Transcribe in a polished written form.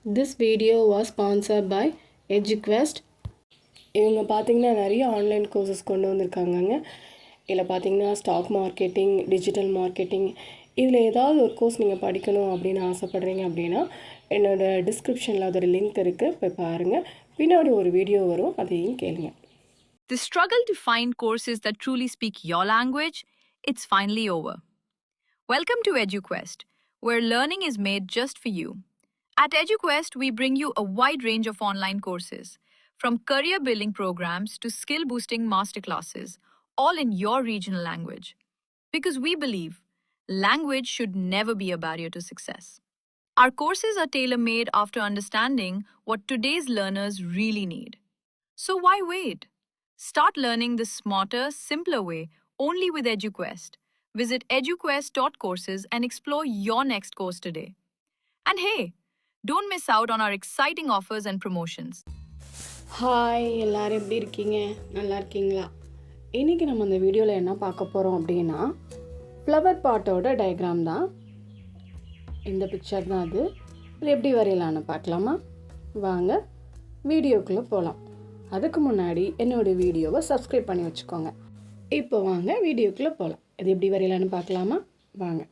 This video was sponsored by Eduquest. இவங்க பார்த்தீங்கன்னா நிறைய ஆன்லைன் கோர்சஸ் கொண்டு வந்திருக்காங்கங்க. இதில் பார்த்தீங்கன்னா ஸ்டாக் மார்க்கெட்டிங், டிஜிட்டல் மார்க்கெட்டிங், இதில் ஏதாவது ஒரு கோர்ஸ் நீங்கள் படிக்கணும் அப்படின்னு ஆசைப்பட்றீங்க அப்படின்னா என்னோடய டிஸ்கிரிப்ஷனில் அதோட லிங்க் இருக்குது, போய் பாருங்கள். பின்னாடி ஒரு வீடியோ வரும், அதையும் கேளுங்க. The struggle to find courses that truly speak your language, it's finally over. Welcome to Eduquest, where learning is made just for you. At Eduquest, we bring you a wide range of online courses, from career-building programs to skill-boosting masterclasses, all in your regional language. Because we believe language should never be a barrier to success. Our courses are tailor-made after understanding what today's learners really need. So why wait? Start learning the smarter, simpler way only with Eduquest. Visit eduquestcourses and explore your next course today. And hey, don't miss out on our exciting offers and promotions. Hi, எல்லோரும் எப்படி இருக்கீங்க? நல்லா இருக்கீங்களா? இன்றைக்கி நம்ம இந்த வீடியோவில் என்ன பார்க்க போகிறோம் அப்படின்னா, ஃப்ளவர் பாட்டோட டயக்ராம் தான். இந்த பிக்சர் தான் அது. இது எப்படி வரையலான்னு பார்க்கலாமா? வாங்க வீடியோக்குள்ளே போகலாம். அதுக்கு முன்னாடி என்னோடய வீடியோவை சப்ஸ்கிரைப் பண்ணி வச்சுக்கோங்க. இப்போ வாங்க வீடியோக்குள்ளே போகலாம். இது எப்படி வரையலான்னு பார்க்கலாமா? வாங்க.